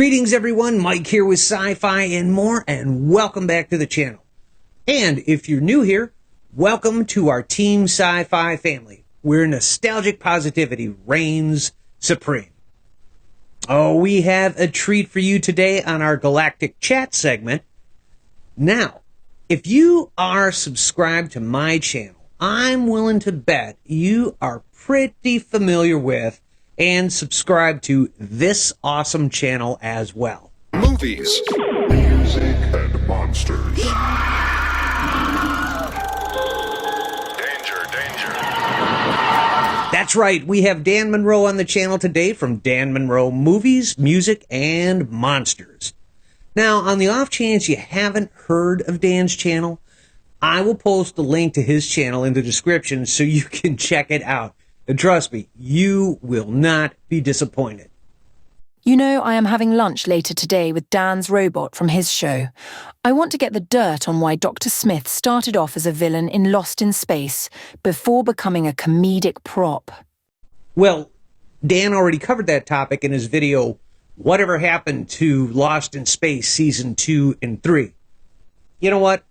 Greetings everyone, Mike here with Sci-Fi and more, and welcome back to the channel. And if you're new here, welcome to our Team Sci-Fi Family, where nostalgic positivity reigns supreme. Oh, we have a treat for you today on our Galactic Chat segment. Now, if you are subscribed to my channel, I'm willing to bet you are pretty familiar with and subscribe to this awesome channel as well. Movies, music, and monsters. Danger, danger. That's right, we have Dan Monroe on the channel today from Dan Monroe Movies, Music, and Monsters. Now, on the off chance you haven't heard of Dan's channel, I will post a link to his channel in the description so you can check it out. And trust me, you will not be disappointed. You know, I am having lunch later today with Dan's robot from his show. I want to get the dirt on why Dr. Smith started off as a villain in Lost in Space before becoming a comedic prop. Well, Dan already covered that topic in his video, Whatever Happened to Lost in Space Season 2 and 3. You know what?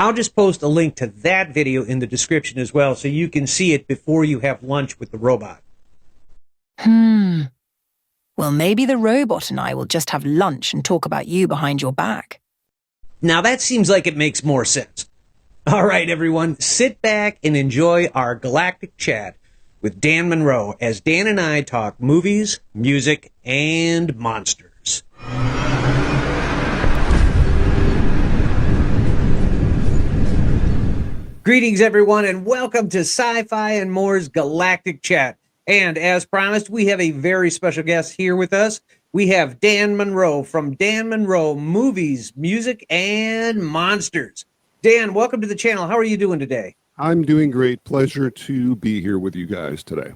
I'll just post a link to that video in the description as well so you can see it before you have lunch with the robot. Well, maybe the robot and I will just have lunch and talk about you behind your back. Now that seems like it makes more sense. All right, everyone, sit back and enjoy our Galactic Chat with Dan Monroe as Dan and I talk movies, music, and monsters. Greetings, everyone, and welcome to Sci-Fi and More's Galactic Chat. And as promised, we have a very special guest here with us. We have Dan Monroe from Dan Monroe Movies, Music, and Monsters. Dan, welcome to the channel. How are you doing today? I'm doing great. Pleasure to be here with you guys today.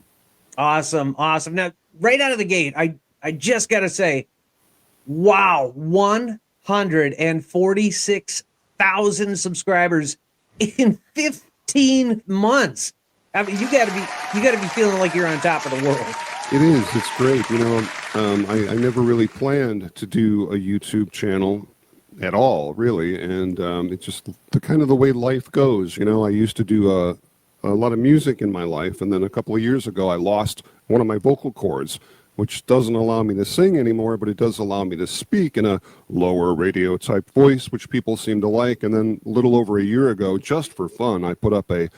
Awesome, awesome. Now, right out of the gate, I just got to say, wow, 146,000 subscribers in 15 months. I mean, you got to be feeling like you're on top of the world. It is. It's great. You know, I never really planned to do a YouTube channel at all, really, and it's just the kind of the way life goes. You know, I used to do a lot of music in my life, and then a couple of years ago, I lost one of my vocal cords, which doesn't allow me to sing anymore, but it does allow me to speak in a lower radio type voice, which people seem to like. And then a little over a year ago, just for fun, I put up a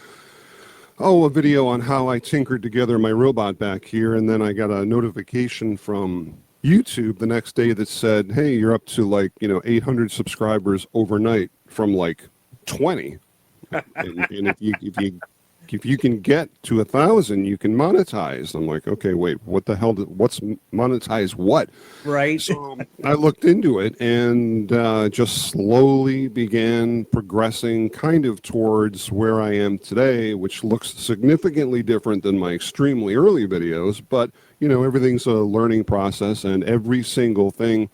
video on how I tinkered together my robot back here, and then I got a notification from YouTube the next day that said, hey, you're up to 800 subscribers overnight from 20. and if you can get to 1,000, you can monetize. I'm like, okay, wait, what the hell? What's monetize what? Right. So I looked into it and just slowly began progressing kind of towards where I am today, which looks significantly different than my extremely early videos. But, you know, everything's a learning process, and every single thing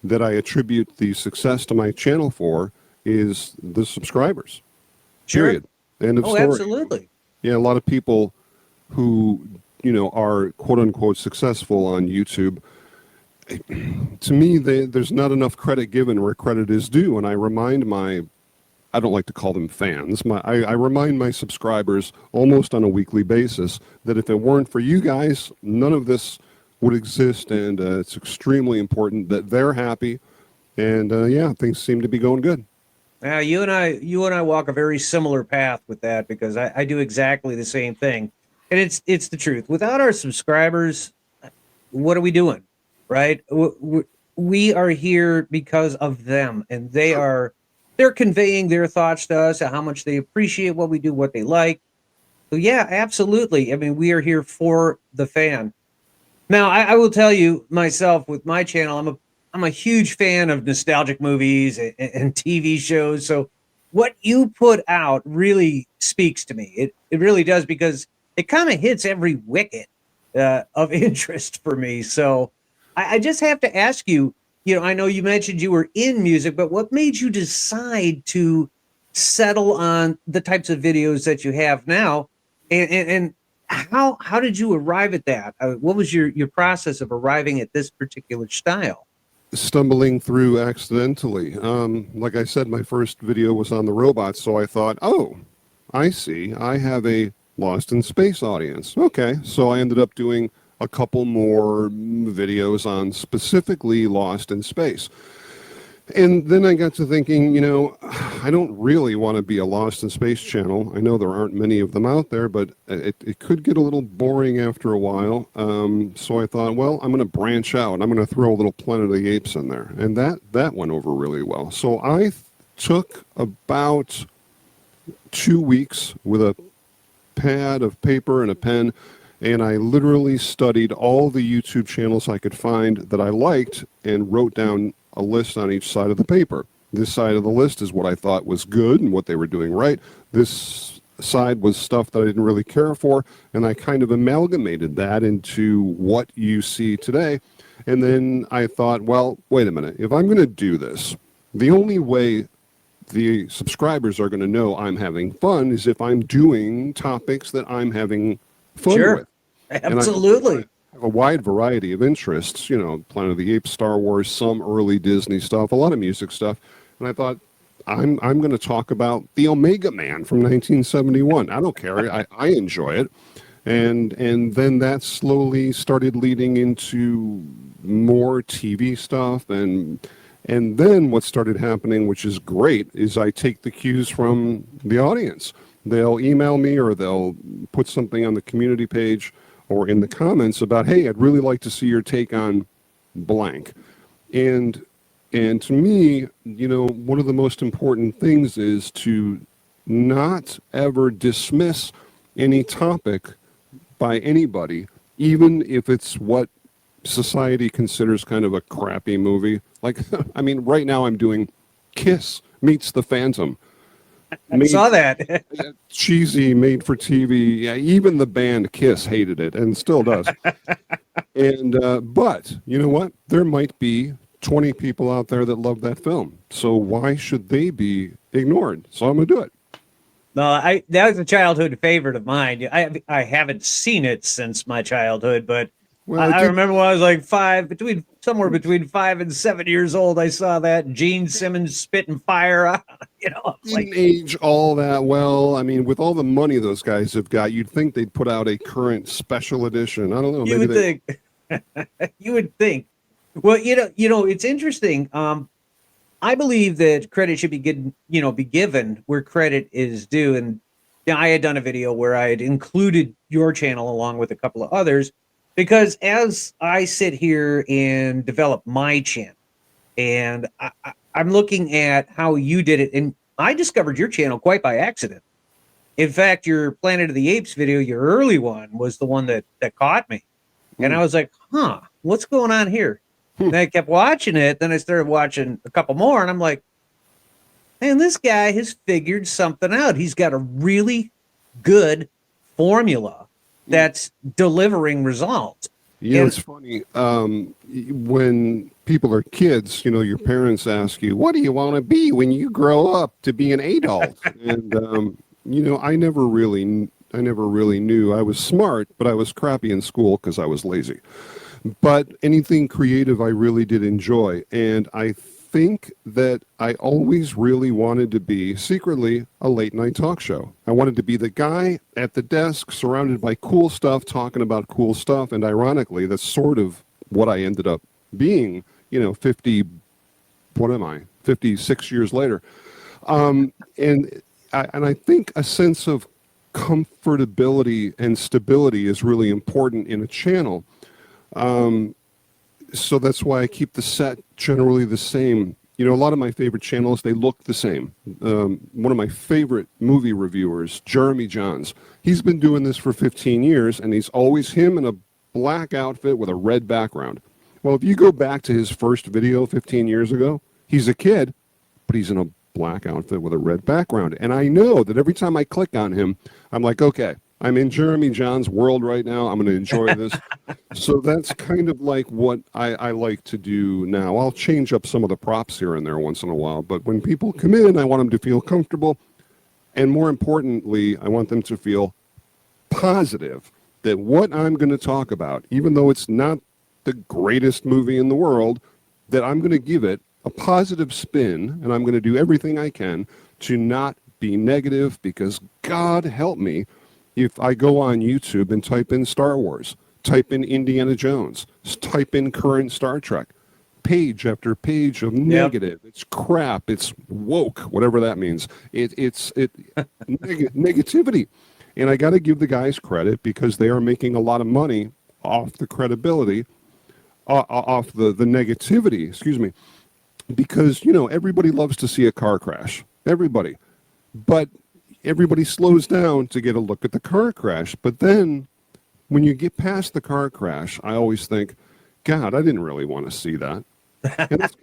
that I attribute the success to my channel for is the subscribers. Sure. Period. End of story. Absolutely. Yeah, a lot of people who, are quote-unquote successful on YouTube, to me, there's not enough credit given where credit is due. And I remind I don't like to call them fans, I remind my subscribers almost on a weekly basis that if it weren't for you guys, none of this would exist. And it's extremely important that they're happy. And things seem to be going good. Now, you and I walk a very similar path with that, because I do exactly the same thing. And it's the truth. Without our subscribers, what are we doing? Right? We are here because of them, and they're conveying their thoughts to us, how much they appreciate what we do, what they like. So yeah, absolutely. I mean, we are here for the fan. Now, I will tell you myself, with my channel, I'm a huge fan of nostalgic movies and TV shows. So what you put out really speaks to me. It really does, because it kind of hits every wicket of interest for me. So I just have to ask you, I know you mentioned you were in music, but what made you decide to settle on the types of videos that you have now? And how did you arrive at that? What was your process of arriving at this particular style? stumbling through accidentally. Like I said, my first video was on the robots, so I thought, oh, I see. I have a Lost in Space audience. Okay, so I ended up doing a couple more videos on specifically Lost in Space. And then I got to thinking, I don't really want to be a Lost in Space channel. I know there aren't many of them out there, but it could get a little boring after a while. So I thought, well, I'm going to branch out. I'm going to throw a little Planet of the Apes in there. And that went over really well. So I took about 2 weeks with a pad of paper and a pen, and I literally studied all the YouTube channels I could find that I liked and wrote down a list on each side of the paper. This side of the list is what I thought was good and what they were doing right. This side was stuff that I didn't really care for, and I kind of amalgamated that into what you see today. And then I thought, well, wait a minute. If I'm going to do this, the only way the subscribers are going to know I'm having fun is if I'm doing topics that I'm having fun with. Absolutely. And I have a wide variety of interests, Planet of the Apes, Star Wars, some early Disney stuff, a lot of music stuff. And I thought, I'm going to talk about the Omega Man from 1971. I don't care. I enjoy it. And then that slowly started leading into more TV stuff. And then what started happening, which is great, is I take the cues from the audience. They'll email me or they'll put something on the community page or in the comments about, hey, I'd really like to see your take on blank. And to me, one of the most important things is to not ever dismiss any topic by anybody, even if it's what society considers kind of a crappy movie. Like, I mean, right now I'm doing Kiss Meets the Phantom. I saw that. Cheesy, made for TV. Yeah, even the band Kiss hated it and still does. And but you know what? There might be 20 people out there that love that film. So why should they be ignored? So I'm gonna do it. No, that was a childhood favorite of mine. I haven't seen it since my childhood, but I remember when I was like somewhere between 5 and 7 years old. I saw that Gene Simmons spitting fire. Didn't age all that well. I mean, with all the money those guys have got, you'd think they'd put out a current special edition. I don't know. You would think. You would think. Well, it's interesting. I believe that credit should be given where credit is due. And I had done a video where I had included your channel along with a couple of others, because as I sit here and develop my channel, and I'm looking at how you did it, and I discovered your channel quite by accident. In fact, your Planet of the Apes video, your early one, was the one that caught me. And I was like, what's going on here? And I kept watching it. Then I started watching a couple more, and I'm like, man, this guy has figured something out. He's got a really good formula that's delivering results. It's funny. When people are kids, your parents ask you, what do you want to be when you grow up to be an adult? And, I never really knew. I was smart, but I was crappy in school because I was lazy. But anything creative I really did enjoy. And I think that I always really wanted to be secretly a late night talk show. I wanted to be the guy at the desk surrounded by cool stuff, talking about cool stuff. And ironically, that's sort of what I ended up being, 56 years later. And I think a sense of comfortability and stability is really important in a channel. So that's why I keep the set generally the same. A lot of my favorite channels, they look the same. One of my favorite movie reviewers, Jeremy Johns, he's been doing this for 15 years, and he's always him in a black outfit with a red background. Well, if you go back to his first video 15 years ago, he's a kid, but he's in a black outfit with a red background. And I know that every time I click on him, I'm like, okay, I'm in Jeremy John's world right now. I'm going to enjoy this. So that's kind of like what I like to do now. I'll change up some of the props here and there once in a while. But when people come in, I want them to feel comfortable. And more importantly, I want them to feel positive that what I'm going to talk about, even though it's not the greatest movie in the world, that I'm going to give it a positive spin, and I'm going to do everything I can to not be negative, because God help me if I go on YouTube and type in Star Wars, type in Indiana Jones, type in current Star Trek, page after page of negative. It's crap. It's woke, whatever that means. It's negativity. And I got to give the guys credit, because they are making a lot of money off the credibility, off the negativity, excuse me, because, you know, everybody loves to see a car crash. Everybody. But everybody slows down to get a look at the car crash. But then when you get past the car crash, I always think, God, I didn't really want to see that. And that's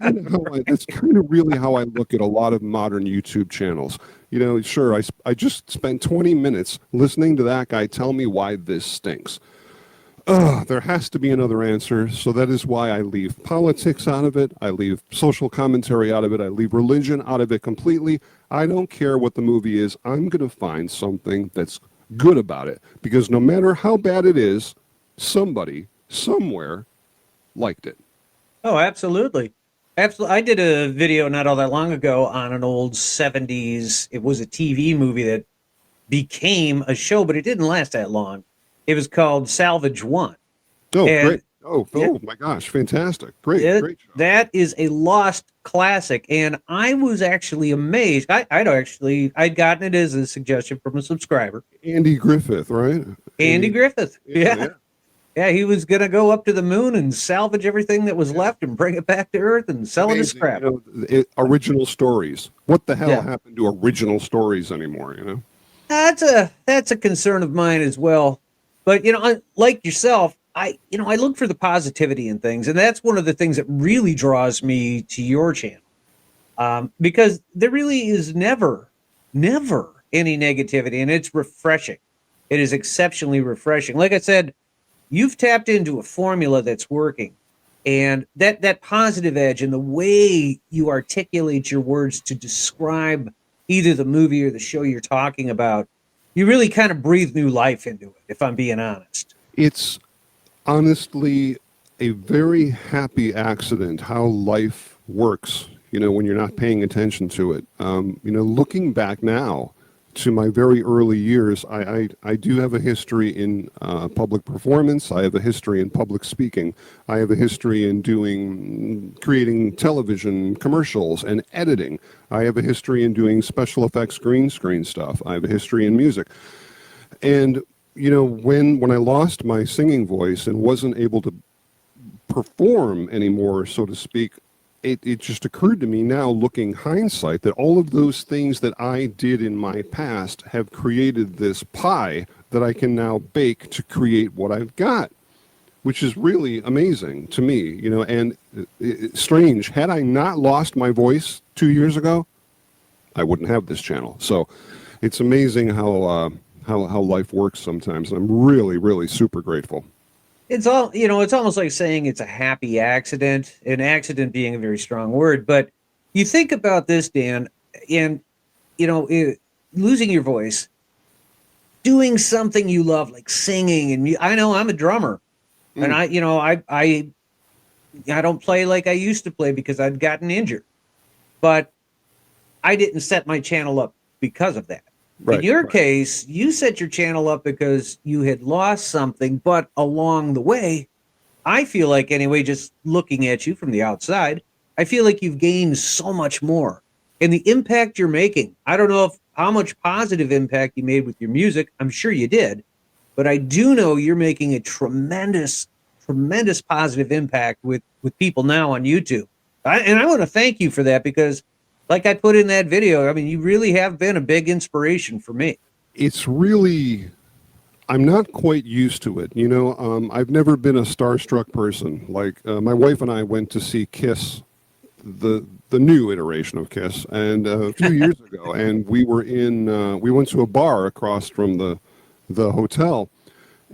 kind of really how I look at a lot of modern YouTube channels. You know, sure, I just spent 20 minutes listening to that guy tell me why this stinks. There has to be another answer, so that is why I leave politics out of it. I leave social commentary out of it. I leave religion out of it completely. I don't care what the movie is. I'm going to find something that's good about it, because no matter how bad it is, somebody, somewhere, liked it. Oh, absolutely. Absolutely. I did a video not all that long ago on an old 70s. It was a TV movie that became a show, but it didn't last that long. It was called Salvage One. Oh, And great. Oh, my gosh. Fantastic. Great show. That is a lost classic. And I was actually amazed. I'd gotten it as a suggestion from a subscriber. Andy Griffith, right? Andy Griffith. Yeah, he was going to go up to the moon and salvage everything that was left and bring it back to Earth and sell it as scrap. You know, original stories. What the hell happened to original stories anymore, you know? That's a concern of mine as well. But, you know, like yourself, I look for the positivity in things. And that's one of the things that really draws me to your channel. Because there really is never any negativity. And it's refreshing. It is exceptionally refreshing. Like I said, you've tapped into a formula that's working, and that positive edge and the way you articulate your words to describe either the movie or the show you're talking about, you really kind of breathe new life into it, if I'm being honest. It's honestly a very happy accident how life works, you know, when you're not paying attention to it. You know, looking back now to my very early years, I do have a history in public performance. I have a history in public speaking. I have a history in creating television commercials and editing. I have a history in doing special effects green screen stuff. I have a history in music. And, you know, when I lost my singing voice and wasn't able to perform anymore, so to speak, it just occurred to me now, looking hindsight, that all of those things that I did in my past have created this pie that I can now bake to create what I've got, which is really amazing to me, you know. And strange, had I not lost my voice 2 years ago, I wouldn't have this channel. So it's amazing how life works sometimes. And I'm really, really super grateful. It's all, you know, it's almost like saying it's a happy accident, an accident being a very strong word. But you think about this, Dan, and, you know, losing your voice, doing something you love, like singing. And I know I'm a drummer, and I don't play like I used to play because I'd gotten injured, but I didn't set my channel up because of that. In your case, you set your channel up because you had lost something, but along the way, I feel like, anyway, just looking at you from the outside, I feel like you've gained so much more. And the impact you're making, I don't know how much positive impact you made with your music. I'm sure you did, but I do know you're making a tremendous positive impact with people now on YouTube. And I want to thank you for that, because like I put in that video, I mean, you really have been a big inspiration for me. It's really, I'm not quite used to it. You know, I've never been a starstruck person. Like my wife and I went to see Kiss, the new iteration of Kiss, and a few years ago, and we went to a bar across from the hotel,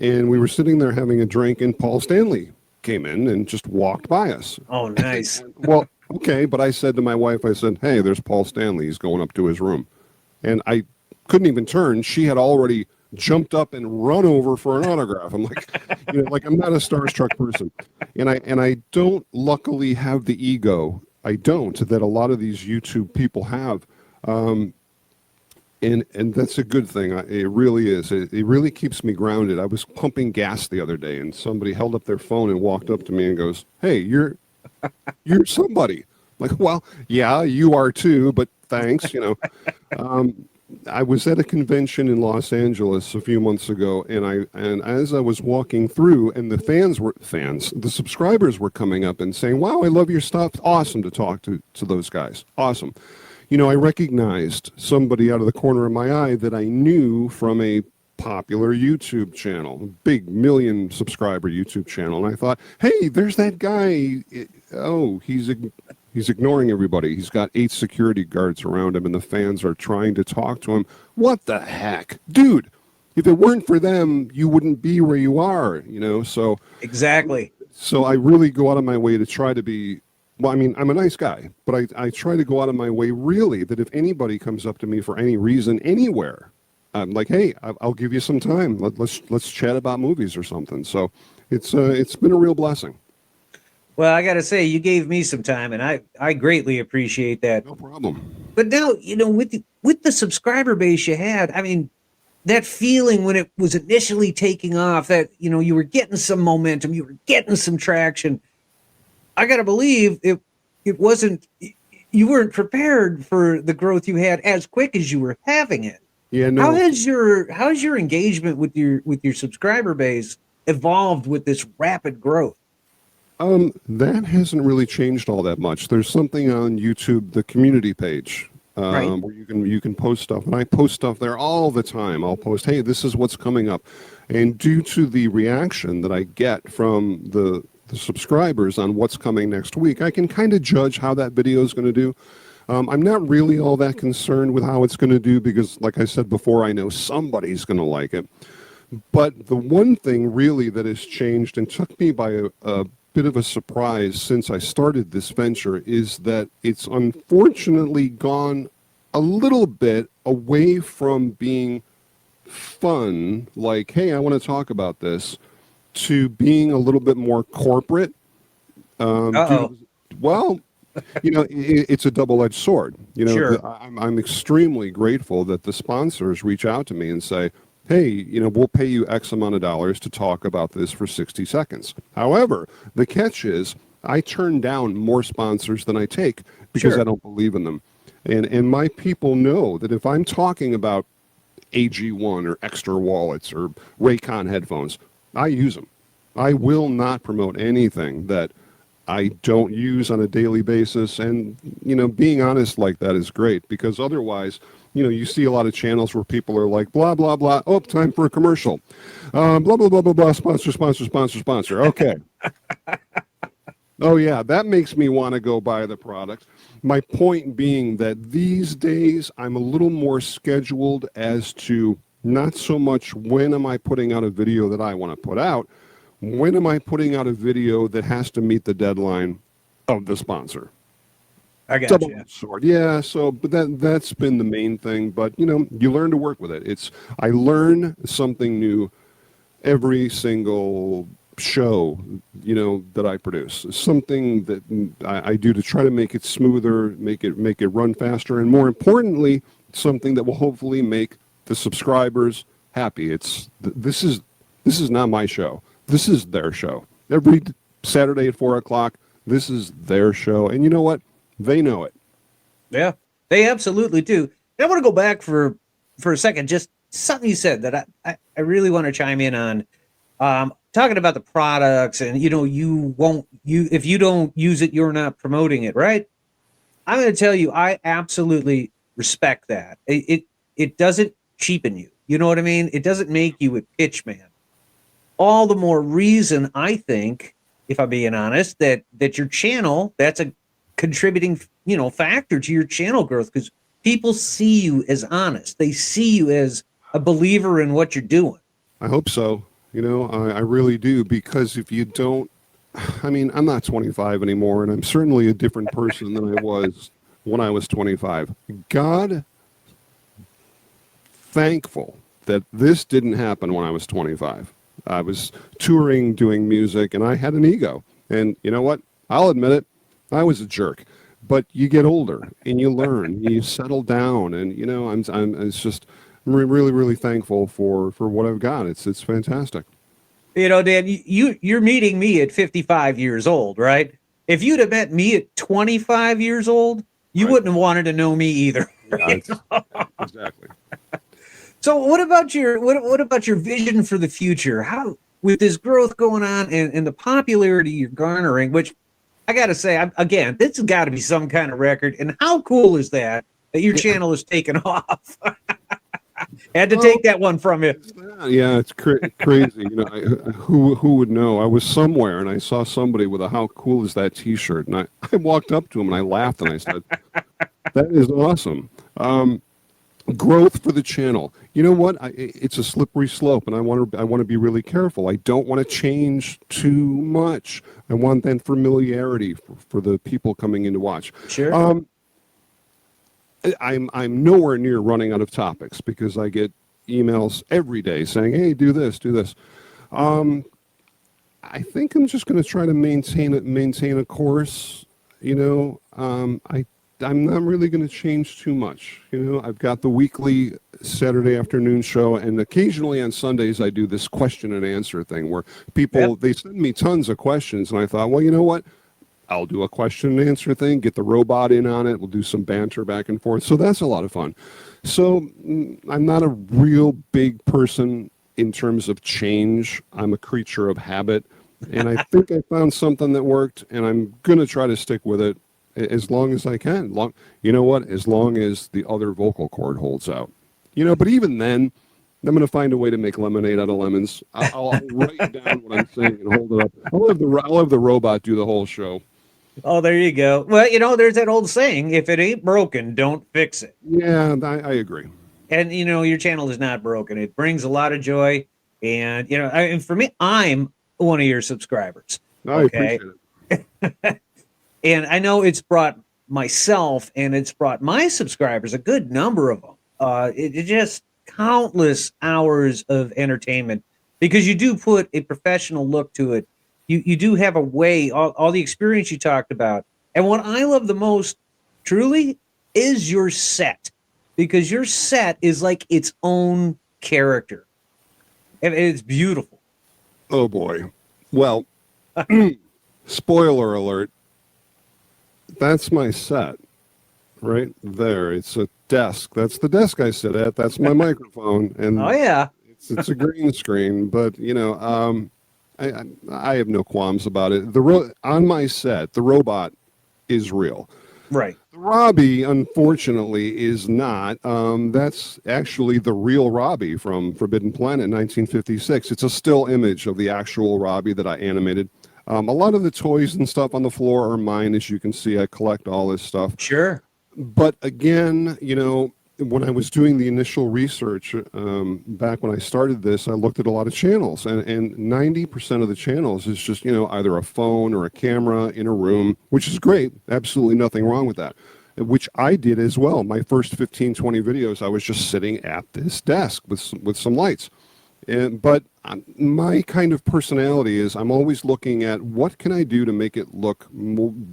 and we were sitting there having a drink, and Paul Stanley came in and just walked by us. Oh, nice. Well, okay, but I said to my wife, I said, hey, there's Paul Stanley. He's going up to his room. And I couldn't even turn. She had already jumped up and run over for an autograph. I'm like, like I'm not a starstruck person, and I don't luckily have the ego. I don't that a lot of these YouTube people have. And that's a good thing. It really is. It really keeps me grounded. I was pumping gas the other day, and somebody held up their phone and walked up to me and goes, "Hey, you're somebody." I'm like, well, yeah, you are too, but thanks. I was at a convention in Los Angeles a few months ago, and as I was walking through, and the subscribers were coming up and saying, "Wow, I love your stuff. Awesome to talk to those guys. Awesome." I recognized somebody out of the corner of my eye that I knew from a popular YouTube channel, big million subscriber YouTube channel. And I thought, hey, there's that guy. Oh, he's ignoring everybody. He's got 8 security guards around him, and the fans are trying to talk to him. What the heck? Dude, if it weren't for them, you wouldn't be where you are, so. Exactly. So I really go out of my way to try to be. Well, I mean, I'm a nice guy, but I try to go out of my way, really, that if anybody comes up to me for any reason, anywhere, I'm like, hey, I'll give you some time. Let's chat about movies or something. So it's been a real blessing. Well, I got to say, you gave me some time, and I greatly appreciate that. No problem. But now, with the subscriber base you had, I mean, that feeling when it was initially taking off, that, you were getting some momentum, you were getting some traction. I got to believe it wasn't, you weren't prepared for the growth you had as quick as you were having it. Yeah, no. How's your engagement with your subscriber base evolved with this rapid growth? That hasn't really changed all that much. There's something on YouTube, the community page, Right. where you can post stuff, and I post stuff there all the time. I'll post, hey, this is what's coming up, and due to the reaction that I get from the subscribers on what's coming next week, I can kind of judge how that video is going to do. I'm not really all that concerned with how it's going to do because, like I said before, I know somebody's going to like it. But the one thing really that has changed and took me by a bit of a surprise since I started this venture is that it's unfortunately gone a little bit away from being fun, like, hey, I want to talk about this, to being a little bit more corporate. Well, it's a double-edged sword. Sure. I'm extremely grateful that the sponsors reach out to me and say, hey, we'll pay you X amount of dollars to talk about this for 60 seconds. However, the catch is I turn down more sponsors than I take because Sure. I don't believe in them. And my people know that if I'm talking about AG1 or extra wallets or Raycon headphones, I use them. I will not promote anything that I don't use on a daily basis. And, being honest like that is great because otherwise, you see a lot of channels where people are like, blah, blah, blah. Oh, time for a commercial. Blah, blah, blah, blah, blah. Sponsor. Okay. Oh, yeah, that makes me want to go buy the product. My point being that these days I'm a little more scheduled as to not so much when am I putting out a video that I want to put out, when am I putting out a video that has to meet the deadline of the sponsor. I got you. Double-edged sword. Yeah, but that's been the main thing. But, you learn to work with it. I learn something new every single show, that I produce. Something that I do to try to make it smoother, make it run faster, and more importantly, something that will hopefully make the subscribers happy. This is not my show. This is their show. Every Saturday at 4:00, this is their show. And you know what? They know it. Yeah, they absolutely do. I want to go back for a second. Just something you said that I really want to chime in on. Talking about the products and, if you don't use it, you're not promoting it, right? I'm going to tell you, I absolutely respect that. It doesn't cheapen you. You know what I mean? It doesn't make you a pitch man. All the more reason, I think, if I'm being honest, that your channel, that's a contributing, factor to your channel growth because people see you as honest. They see you as a believer in what you're doing. I hope so. I really do, because if you don't, I mean, I'm not 25 anymore, and I'm certainly a different person than I was when I was 25. God, thankful that this didn't happen when I was 25. I was touring, doing music, and I had an ego. And you know what? I'll admit it. I was a jerk. But you get older and you learn, you settle down, and you know, it's just really, really thankful for what I've got. It's fantastic. You know, Dan, you're meeting me at 55 years old, right? If you'd have met me at 25 years old, you Right. wouldn't have wanted to know me either. Yeah, exactly. So what about your vision for the future? How, with this growth going on and the popularity you're garnering, which I got to say, again, this has got to be some kind of record. And how cool is that your channel is taken off? Had to take that one from you. Yeah, it's crazy. You know, who would know? I was somewhere and I saw somebody with a "How cool is that T-shirt?" and I walked up to him and I laughed and I said, "That is awesome." Growth for the channel. You know what? It's a slippery slope, and I want to be really careful. I don't want to change too much. I want that familiarity for the people coming in to watch. Sure. I'm nowhere near running out of topics because I get emails every day saying, "Hey, do this, do this." I think I'm just going to try to maintain a course. You know, I'm not really going to change too much. You know, I've got the weekly Saturday afternoon show, and occasionally on Sundays I do this question and answer thing where people they send me tons of questions, and I thought, well, you know what? I'll do a question and answer thing, get the robot in on it. We'll do some banter back and forth. So that's a lot of fun. So I'm not a real big person in terms of change. I'm a creature of habit. And I think I found something that worked, and I'm going to try to stick with it as long as I can. You know what? As long as the other vocal cord holds out. You know, but even then, I'm going to find a way to make lemonade out of lemons. I'll write down what I'm saying and hold it up. I'll have the robot do the whole show. Oh, there you go. Well, you know, there's that old saying, if it ain't broken, don't fix it. Yeah, I agree. And, you know, your channel is not broken. It brings a lot of joy. And, you know, and for me, I'm one of your subscribers. I appreciate it. And I know it's brought myself and it's brought my subscribers, a good number of them. It just countless hours of entertainment because you do put a professional look to it. You do have a way, all the experience you talked about. And what I love the most, truly, is your set. Because your set is like its own character. And it's beautiful. Oh, boy. Well, spoiler alert. That's my set. Right there. It's a desk. That's the desk I sit at. That's my microphone. And oh, yeah. It's a green screen. But, you know, I have no qualms about it. On my set, the robot is real. Right. The Robbie, unfortunately, is not. That's actually the real Robbie from Forbidden Planet in 1956. It's a still image of the actual Robbie that I animated. A lot of the toys and stuff on the floor are mine, as you can see. I collect all this stuff. Sure. But again, you know, when I was doing the initial research back when I started this, I looked at a lot of channels, and 90% of the channels is just, you know, either a phone or a camera in a room, which is great. Absolutely nothing wrong with that, which I did as well. My first 15, 20 videos, I was just sitting at this desk with some lights. But my kind of personality is I'm always looking at what can I do to make it look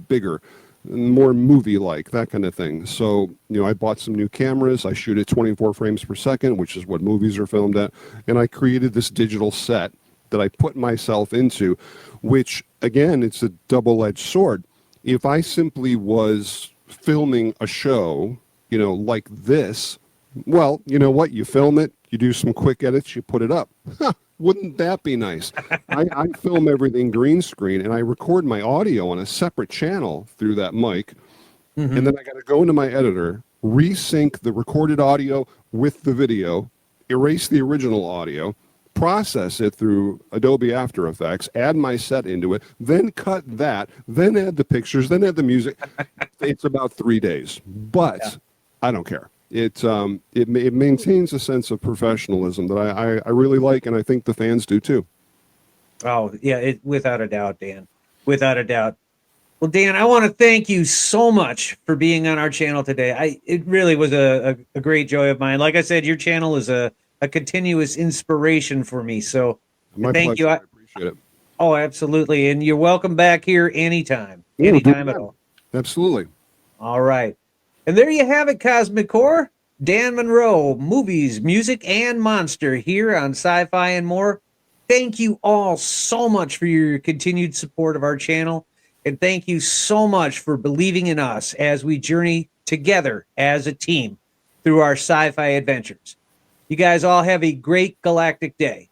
bigger, more movie-like, that kind of thing. So, you know, I bought some new cameras. I shoot at 24 frames per second, which is what movies are filmed at. And I created this digital set that I put myself into, which, again, it's a double-edged sword. If I simply was filming a show, you know, like this, well, you know what? You film it, you do some quick edits, you put it up. Wouldn't that be nice? I film everything green screen, and I record my audio on a separate channel through that mic. Mm-hmm. And then I got to go into my editor, resync the recorded audio with the video, erase the original audio, process it through Adobe After Effects, add my set into it, then cut that, then add the pictures, then add the music. It's about 3 days, but yeah. I don't care. It maintains a sense of professionalism that I really like, and I think the fans do too. Oh, yeah, without a doubt, Dan. Without a doubt. Well, Dan, I want to thank you so much for being on our channel today. It really was a great joy of mine. Like I said, your channel is a a continuous inspiration for me. So My thank pleasure. you. I appreciate it. Oh, absolutely. And you're welcome back here anytime. Yeah, we'll do it Anytime at again. all. Absolutely. All right. And there you have it, Cosmic Core. Dan Monroe, movies, music, and monster here on Sci-Fi and More. Thank you all so much for your continued support of our channel. And thank you so much for believing in us as we journey together as a team through our sci-fi adventures. You guys all have a great galactic day.